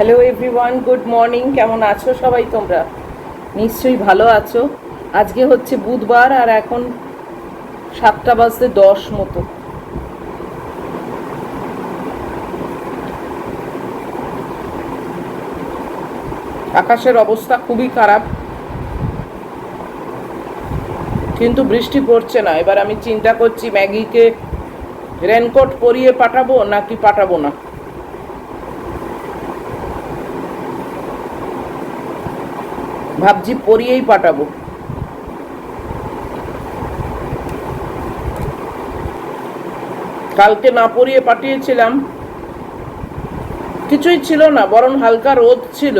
Hello everyone, good morning. কেমন আছো সবাই? তোমরা নিশ্চয়ই ভালো আছো। আজকে হচ্ছে বুধবার আর এখন 7:10 মতো। আকাশের অবস্থা খুবই খারাপ, কিন্তু বৃষ্টি পড়ছে না। এবার আমি চিন্তা করছি ম্যাগিকে রেনকোট পরিয়ে পাঠাবো নাকি পাঠাবো না। ভাবছি পরিয়েই পাঠাবো। কালকে না পরিয়ে পাঠিয়েছিলাম, কিছুই ছিল না, বরং হালকা রোদ ছিল।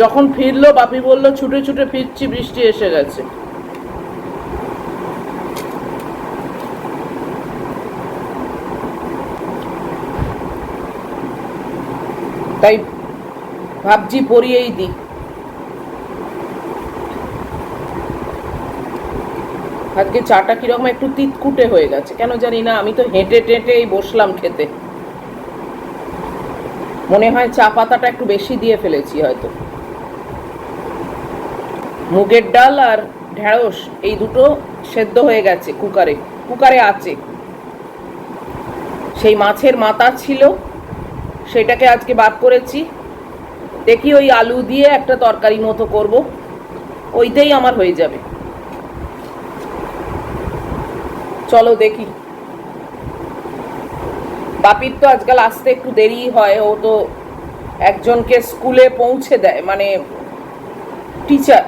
যখন ফিরলো বাপি বলল ছুটে ছুটে ফিরছি, বৃষ্টি এসে গেছে। তাই ভাবছি পরিয়েই দিই। আজকে চাটা কিরকম একটু তিতকুটে হয়ে গেছে, কেন জানি না। আমি তো হেঁটে টেঁটেই বসলাম খেতে। মনে হয় চা পাতাটা একটু বেশি দিয়ে ফেলেছি হয়তো। মুগের ডাল আর ঢেঁড়স এই দুটো সেদ্ধ হয়ে গেছে কুকারে। কুকারে আছে। সেই মাছের মাথা ছিল, সেটাকে আজকে বার করেছি। দেখি ওই আলু দিয়ে একটা তরকারি মতো করব, ওইতেই আমার হয়ে যাবে। চলো দেখি। বাপির তো আজকাল আসতে একটু দেরি হয়। ও তো একজনকে স্কুলে পৌঁছে দেয়, মানে টিচার,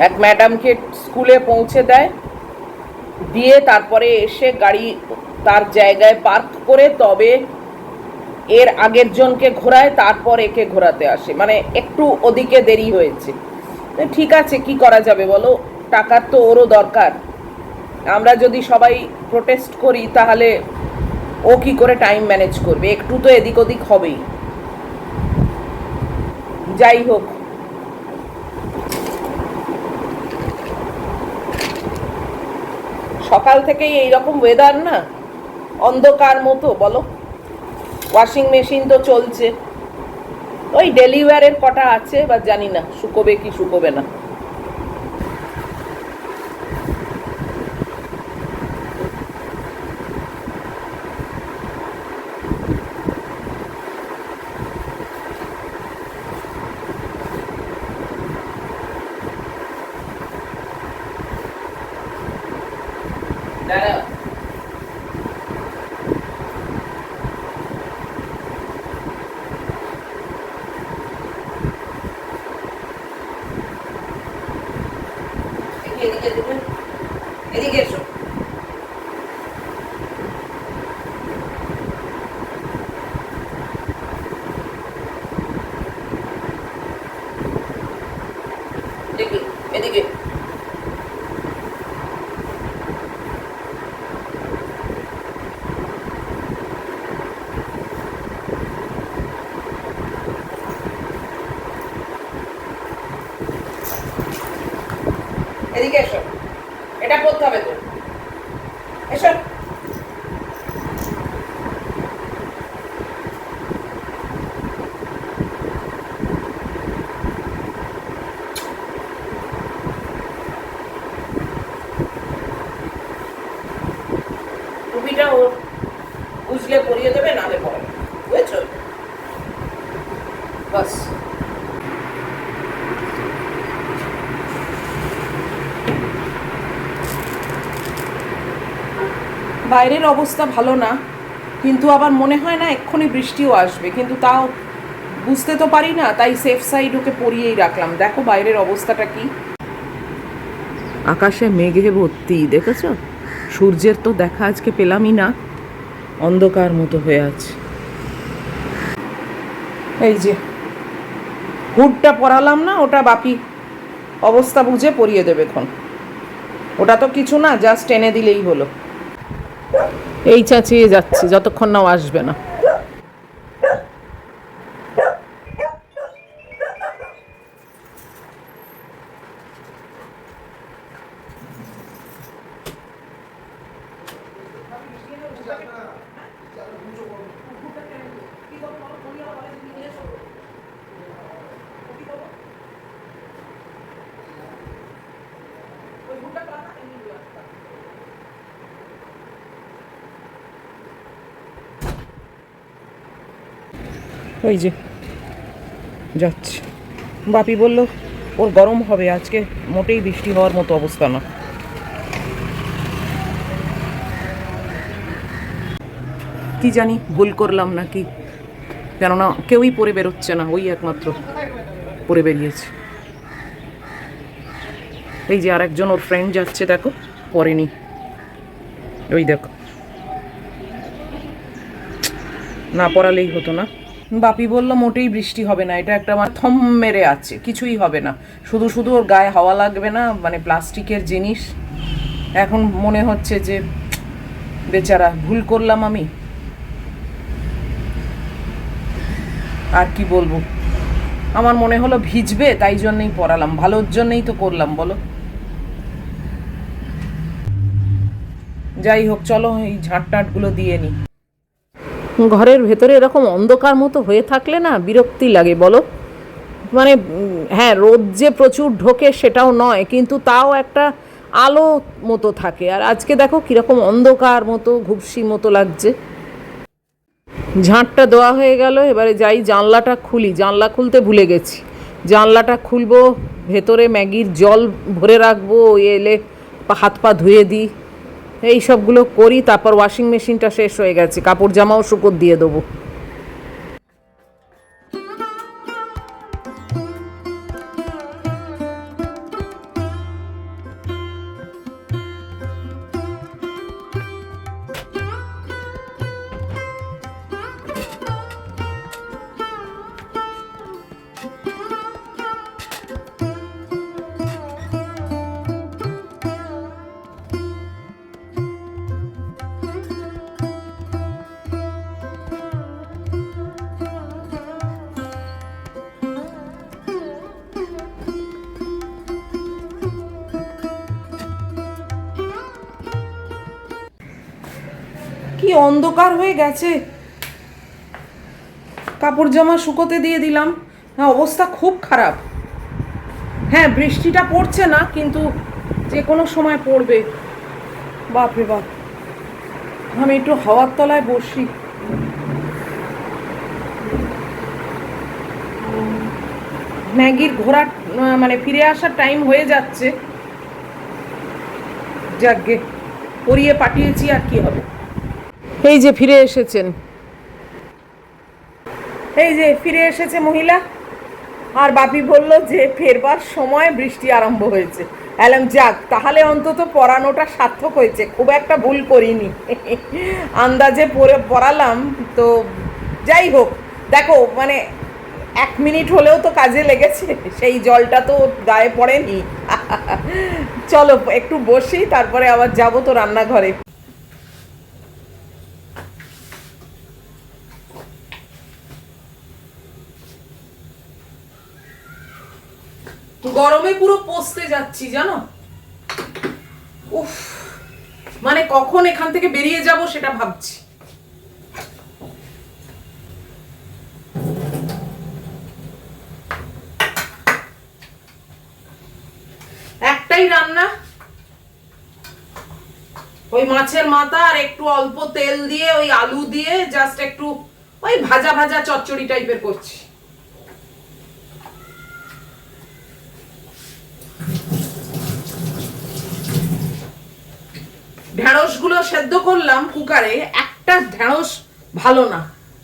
এক ম্যাডামকে স্কুলে পৌঁছে দেয়, দিয়ে তারপরে এসে গাড়ি তার জায়গায় পার্ক করে তবে এর আগের জনকে ঘোরায়, তারপর একে ঘোরাতে আসে। মানে একটু ওদিকে দেরি হয়েছে। ঠিক আছে, কি করা যাবে বলো? টাকার তো ওরও দরকার। আমরা যদি সবাই প্রোটেস্ট করি তাহলে ও কি করে টাইম ম্যানেজ করবে? একটু তো এদিক ওদিক হবেই। যাই হোক, সকাল থেকেই এইরকম ওয়েদার না, অন্ধকার মতো বলো। ওয়াশিং মেশিন তো চলছে, ওই ডেলিভারের কটা আছে, বা জানি না শুকোবে কি শুকোবে না। দাঁড়াও, এদিকে এদিকে এদিকে এসো। দেখি এদিকে। এদিকে এসো, এটা পড়তে হবে তো। এসো। টুপিটা ও বুঝলে পরিয়ে দেবে, নালে পরে, বুঝেছো? বাস। বাইরের অবস্থা ভালো না, কিন্তু আবার মনে হয় না এক্ষুনি বৃষ্টিও আসবে, কিন্তু তাও বুঝতে তো পারি না। তাই সেফ সাইড ওকে পরিয়েই রাখলাম। দেখো বাইরের অবস্থাটা কি। আকাশে মেঘে ভর্তি, দেখেছো? সূর্যের তো দেখা আজকে পেলামই না, অন্ধকার মতো হয়ে আছে। এই যে হুডটা পরালাম না, ওটা বাপি অবস্থা বুঝে পরিয়ে দেবে এখন। ওটা তো কিছু না, জাস্ট টেনে দিলেই হলো। এই চাচিয়ে যাচ্ছে যতক্ষণ না আসবে না। ওই যে যাচ্ছে, বাপি বলল ওর গরম হবে, আজকে মোটেই বৃষ্টি হওয়ার মতো অবস্থা না। কি জানি ভুল করলাম নাকি, কেননা কেউই পরে বেরোচ্ছে না, ওই একমাত্র পরে বেরিয়েছে। এই যে আরেকজন ওর ফ্রেন্ড যাচ্ছে, দেখো পরেনি, ওই দেখো, না পড়ালেই হতো না। বাপি বলল মোটেই বৃষ্টি হবে না, এটা একটা আমার থম মেরে আছে, কিছুই হবে না, শুধু শুধু ওর গায়ে হাওয়া লাগবে না, মানে প্লাস্টিকের জিনিস। এখন মনে হচ্ছে যে বেচারা ভুল করলাম আমি, আর কি বলবো। আমার মনে হলো ভিজবে, তাই জন্যই পড়ালাম, ভালোর জন্যই তো করলাম বলো। যাই হোক, চলো এই ঝাঁটটাটগুলো দিয়ে নি। ঘরের ভেতরে এরকম অন্ধকার মতো হয়ে থাকলে না বিরক্তি লাগে বলো। মানে হ্যাঁ, রোদ যে প্রচুর ঢোকে সেটাও নয়, কিন্তু তাও একটা আলো মতো থাকে। আর আজকে দেখো কীরকম অন্ধকার মতো ঘুপসি মতো লাগছে। ঝাঁটটা দেওয়া হয়ে গেল, এবারে যাই জানলাটা খুলি, জানলা খুলতে ভুলে গেছি। জানলাটা খুলবো, ভেতরে ম্যাগির জল ভরে রাখবো, এলে হাত পা ধুয়ে দিই, এই সবগুলো করি। তারপর ওয়াশিং মেশিনটা শেষ হয়ে গেছে, কাপড় জামাও শুকোত দিয়ে দেবো। কি অন্ধকার হয়ে গেছে, কাপড় জামা শুকোতে দিয়ে দিলাম, অবস্থা খুব খারাপ। হ্যাঁ, বৃষ্টিটা পড়ছে না, কিন্তু যে কোনো সময় পড়বে। বাপরে বাপ, আমি একটু হাওয়ার তলায় বসি। ম্যাগির ঘোরা মানে ফিরে আসার টাইম হয়ে যাচ্ছে, যাকগে পরিয়ে পাঠিয়েছি, আর কি হবে। এই যে ফিরে এসেছেন, এই যে ফিরে এসেছে মহিলা। আর বাপি বলল যে ফেরবার সময় বৃষ্টি আরম্ভ হয়েছে। এলাম যাক, তাহলে অন্তত পড়ানোটা সার্থক হয়েছে, খুব একটা ভুল করিনি, আন্দাজে পড়ালাম তো। যাই হোক, দেখো মানে 1 মিনিট হলেও তো কাজে লেগেছে, সেই জলটা তো গায়ে পড়েনি। চলো একটু বসি, তারপরে আবার যাবো তো রান্নাঘরে। গরমে পুরো পচতে যাচ্ছি জানো। উফ, মানে কখন এখান থেকে বেরিয়ে যাব সেটা ভাবছি। একটাই রান্না, ওই মাছের মাথা আর একটু অল্প তেল দিয়ে ওই আলু দিয়ে জাস্ট একটু ওই ভাজা ভাজা চচ্চড়ি টাইপের করছি। ঢেঁড়সগুলো সেদ্ধ করলাম কুকারে, একটা ঢেঁড়স ভালো না,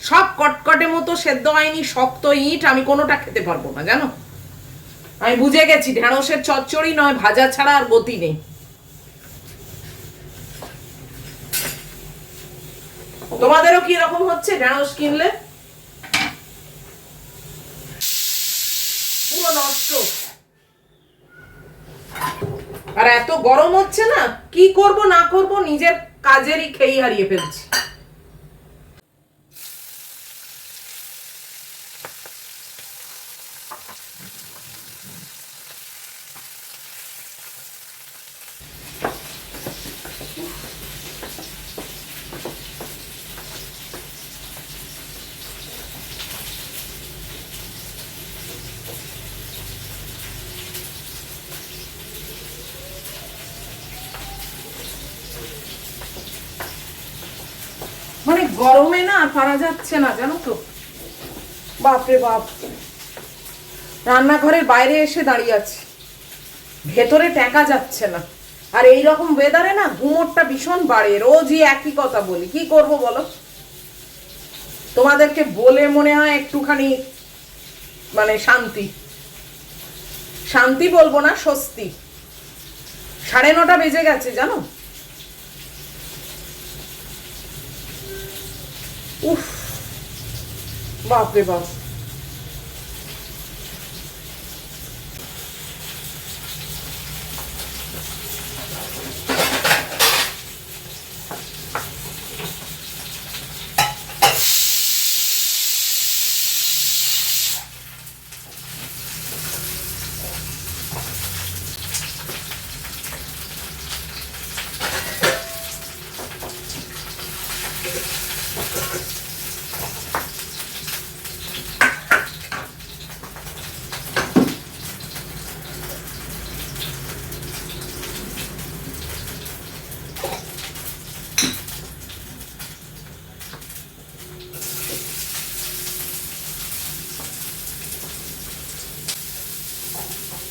সব কটকটে মতো সেদ্ধ হয়নি, শক্ত ইট, আমি কোনোটা খেতে পারবো না জানো। আমি বুঝে গেছি ঢেঁড়সের চচ্চড়ি নয় ভাজা ছাড়া আর গতি নেই। তোমাদেরও কি এরকম হচ্ছে ঢেঁড়স কিনলে? পুরো নষ্ট। আর এত গরম হচ্ছে না, কি করব না করব নিজের কাজেরই খেই হারিয়ে ফেলছি। মানে গরমে না পারা যাচ্ছে না জানো তো। বাপরে বাপ, রান্নাঘরের বাইরে এসে দাঁড়িয়ে আছি, ভেতরে টেকা যাচ্ছে না। আর এই রকম ওয়েদারে না ঘুমোরটা ভীষণ বাড়ে, রোজই একই কথা বলি, কি করব বলো? তোমাদেরকে বলে মনে হয় একটুখানি মানে শান্তি, শান্তি বলবো না, স্বস্তি। 9:30 বেজে গেছে জানো। উফ, বাপরে বাপ।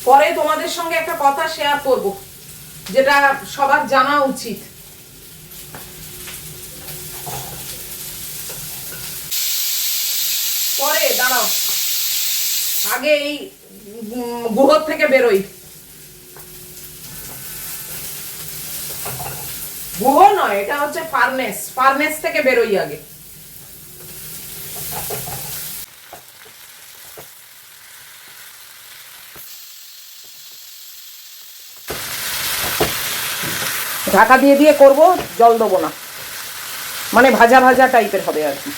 পরে তোমাদের সঙ্গে একটা কথা শেয়ার করব, যেটা সবার জানা উচিত। পরে দাঁড়াও, আগে এই গুহর থেকে বেরোই। গুহ নয়, এটা হচ্ছে ফার্নেস, ফার্নেস থেকে বেরোই আগে। ঢাকা দিয়ে দিয়ে করব, জল দেবো না, মানে ভাজা ভাজা টাইপের হবে আর কি,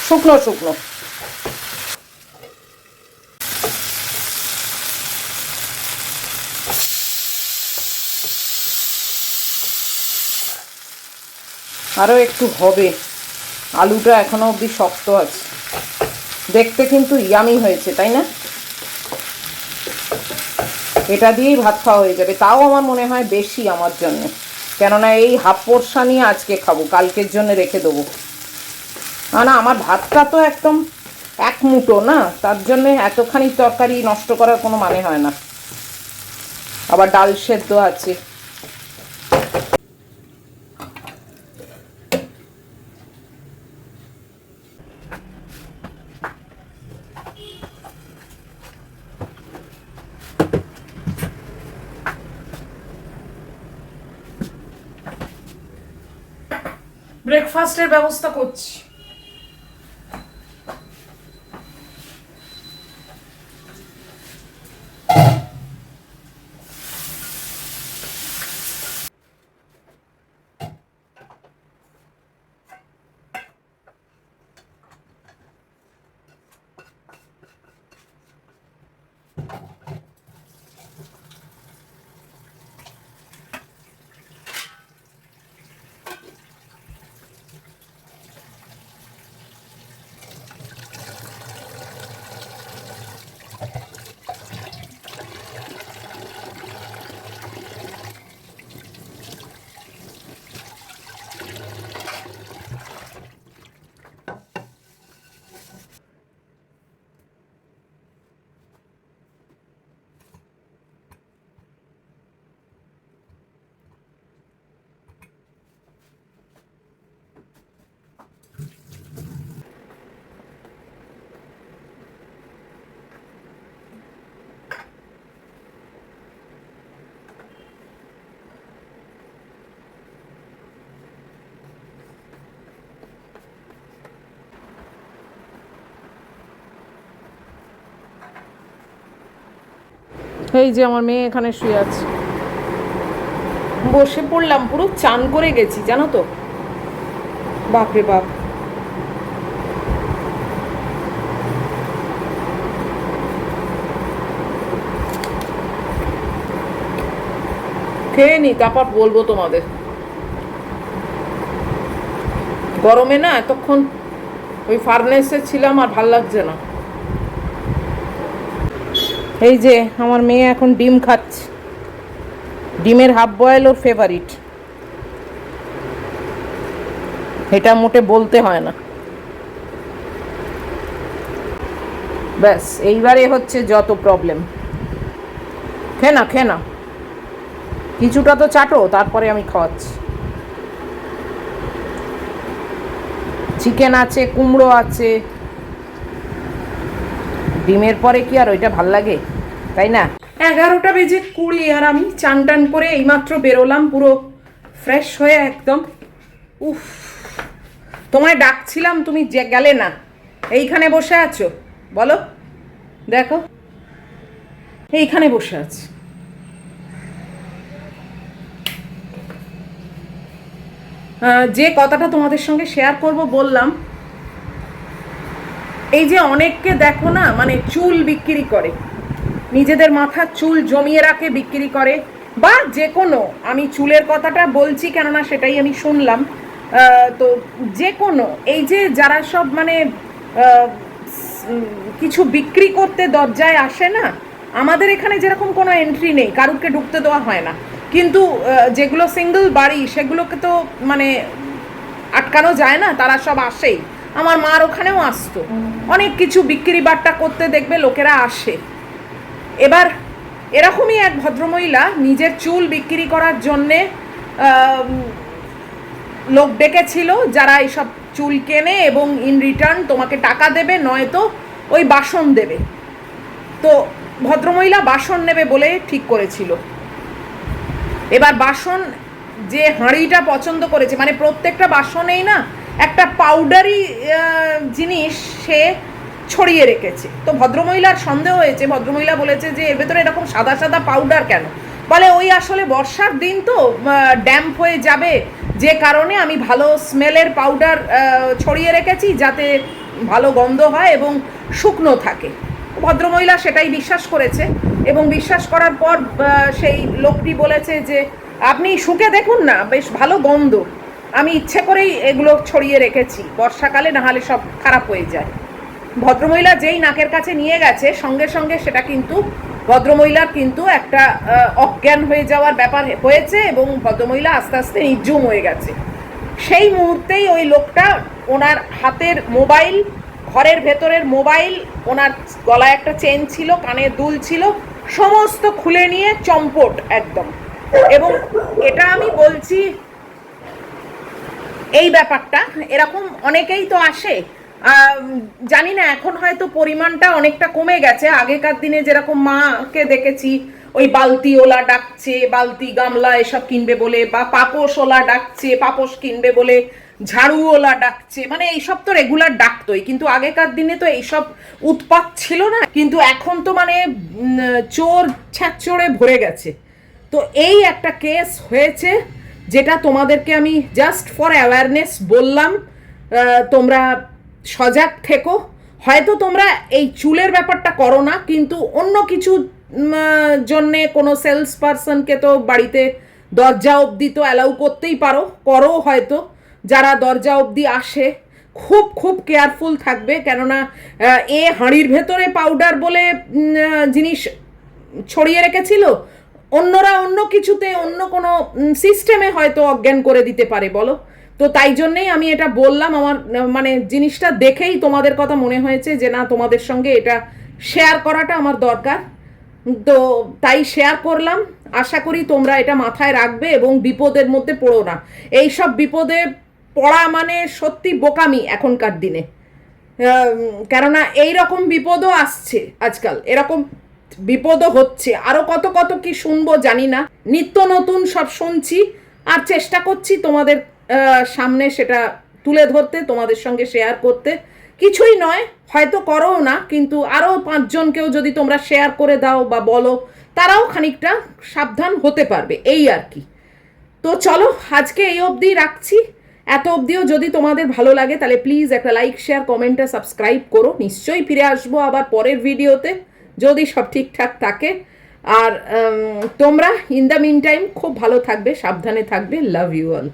শুকনো শুকনো। আরও একটু হবে, আলুটা এখনো অবধি শক্ত আছে, দেখতে কিন্তু ইয়ামি হয়েছে তাই না? এটা দিয়েই ভাত খাওয়া হয়ে যাবে, তাও আমার মনে হয় বেশি আমার জন্য, কেননা এই হাফ পোর্শনই আজকে খাবো, কালকের জন্য রেখে দেবো। না, আমার ভাতটা তো একদম এক মুঠো না, তার জন্য এতখানি তরকারি নষ্ট করার কোনো মানে হয় না। আবার ডাল সেদ্ধ আছে। ব্রেকফাস্টের ব্যবস্থা করছি। এই যে আমার মেয়ে এখানে শুয়ে আছে, বসে পড়লাম, পুরো চান করে গেছি জানো তো, বাপরে বাপ। খেয়ে নি, তারপর বলবো তোমাদের। গরমে না এতক্ষণ ওই ফার্নেসে ছিলাম, আর ভাল লাগছে না। এই যে আমার মেয়ে এখন ডিম খাচ্ছে, ডিমের হাফ বয়েল ওর ফেভারিট, এটা মোটে বলতে হয় না। ব্যাস এইবারে হচ্ছে যত প্রবলেম। খেয়ে না কিছুটা তো চাটো, তারপরে আমি খাওয়াচ্ছি। চিকেন আছে, কুমড়ো আছে, ডিমের পরে কি আর ওইটা ভাল লাগে, তাই না? 11:20 আর আমি চান টান করে এইমাত্র বেরোলাম, পুরো ফ্রেশ হয়ে একদম। উফ, তোমায় ডাকছিলাম, তুমি গেলে না। এইখানে বসে আছো, বলো, দেখো এইখানে বসে আছি। যে কথাটা তোমাদের সঙ্গে শেয়ার করব বললাম, এই যে অনেককে দেখো না, মানে চুল বিক্রি করে, নিজেদের মাথার চুল জমিয়ে রাখে, বিক্রি করে, বা যে কোনো, আমি চুলের কথাটা বলছি কেননা সেটাই আমি শুনলাম। তো যে কোনো এই যে যারা সব মানে কিছু বিক্রি করতে দরজায় আসে না, আমাদের এখানে যেরকম কোনো এন্ট্রি নেই, কারুরকে ঢুকতে দেওয়া হয় না, কিন্তু যেগুলো সিঙ্গেল বাড়ি সেগুলোকে তো মানে আটকানো যায় না, তারা সব আসেই। আমার মার ওখানেও আসতো, অনেক কিছু বিক্রি বাট্টা করতে দেখবে লোকেরা আসে। এবার এরকমই এক ভদ্রমহিলা নিজের চুল বিক্রি করার জন্যে লোক ডেকেছিল, যারা এইসব চুল কেনে এবং ইন রিটার্ন তোমাকে টাকা দেবে, নয়তো ওই বাসন দেবে। তো ভদ্রমহিলা বাসন নেবে বলে ঠিক করেছিল। এবার বাসন যে হাঁড়িটা পছন্দ করেছে, মানে প্রত্যেকটা বাসনেই না একটা পাউডারি জিনিস সে ছড়িয়ে রেখেছে। তো ভদ্রমহিলার সন্দেহ হয়েছে, ভদ্রমহিলা বলেছে যে এর ভেতরে এরকম সাদা সাদা পাউডার কেন? বলে ওই আসলে বর্ষার দিন তো ড্যাম্প হয়ে যাবে, যে কারণে আমি ভালো স্মেলের পাউডার ছড়িয়ে রেখেছি, যাতে ভালো গন্ধ হয় এবং শুকনো থাকে। ভদ্রমহিলা সেটাই বিশ্বাস করেছে, এবং বিশ্বাস করার পর সেই লোকটি বলেছে যে আপনি শুকে দেখুন না, বেশ ভালো গন্ধ, আমি ইচ্ছে করেই এগুলো ছড়িয়ে রেখেছি, বর্ষাকালে নাহলে সব খারাপ হয়ে যায়। ভদ্রমহিলা যেই নাকের কাছে নিয়ে গেছে, সঙ্গে সঙ্গে সেটা কিন্তু ভদ্রমহিলার কিন্তু একটা অজ্ঞান হয়ে যাওয়ার ব্যাপার হয়েছে, এবং ভদ্রমহিলা আস্তে আস্তে নির্জুম হয়ে গেছে। সেই মুহূর্তেই ওই লোকটা ওনার হাতের মোবাইল, ঘরের ভেতরের মোবাইল, ওনার গলায় একটা চেন ছিল, কানে দুল ছিল, সমস্ত খুলে নিয়ে চম্পট একদম। এবং এটা আমি বলছি, এই ব্যাপারটা এরকম অনেকেই তো আসে, জানি না এখন হয়তো পরিমাণটা অনেকটা কমে গেছে। আগেকার দিনে যেরকম মাকে দেখেছি ওই বালতিওলা ডাকছে, বালতি গামলা এসব কিনবে বলে, বা পাপোশওয়ালা ডাকছে, পাপোশ কিনবে বলে, ঝাড়ুওয়ালা ডাকছে, মানে এইসব তো রেগুলার ডাকতোই, কিন্তু আগেকার দিনে তো এইসব উৎপাত ছিল না। কিন্তু এখন তো মানে চোর ছ্যাঁচড়ে ভরে গেছে। তো এই একটা কেস হয়েছে, যেটা তোমাদেরকে আমি জাস্ট ফর অ্যাওয়ারনেস বললাম, তোমরা সজাগ থেকো। হয়তো তোমরা এই চুলের ব্যাপারটা করো না, কিন্তু অন্য কিছু জন্যে কোনো সেলস পারসনকে তো বাড়িতে দরজা অবধি তো অ্যালাউ করতেই পারো, করো হয়তো। যারা দরজা অবধি আসে খুব খুব কেয়ারফুল থাকবে, কেননা এ হাঁড়ির ভেতরে পাউডার বলে জিনিস ছড়িয়ে রেখেছিল, অন্যরা অন্য কিছুতে, অন্য কোনো সিস্টেমে হয়তো অজ্ঞান করে দিতে পারে, বলো। তো তাই জন্যেই আমি এটা বললাম, আমার মানে জিনিসটা দেখেই তোমাদের কথা মনে হয়েছে যে না, তোমাদের সঙ্গে এটা শেয়ার করাটা আমার দরকার, তো তাই শেয়ার করলাম। আশা করি তোমরা এটা মাথায় রাখবে এবং বিপদের মধ্যে পড়ো না। এই সব বিপদে পড়া মানে সত্যি বোকামি এখনকার দিনে, কেননা এই রকম বিপদও আসছে আজকাল, এরকম বিপদও হচ্ছে, আরো কত কত কি শুনবো জানি না। নিত্য নতুন সব শুনছি, আর চেষ্টা করছি তোমাদের সামনে সেটা তুলে ধরতে, তোমাদের সঙ্গে শেয়ার করতে। কিছুই নয়, হয়তো করো না, কিন্তু আরও 5 জনকেও যদি তোমরা শেয়ার করে দাও বা বলো, তারাও খানিকটা সাবধান হতে পারবে, এই আর কি। তো চলো আজকে এই অবধি রাখছি। এত অবধিও যদি তোমাদের ভালো লাগে তাহলে প্লিজ একটা লাইক, শেয়ার, কমেন্ট আর সাবস্ক্রাইব করো। নিশ্চয়ই ফিরে আসবো আবার পরের ভিডিওতে, যদি সব ঠিকঠাক থাকে। আর তোমরা ইন দ্য মিন টাইম খুব ভালো থাকবে, সাবধানে থাকবে। Love you all.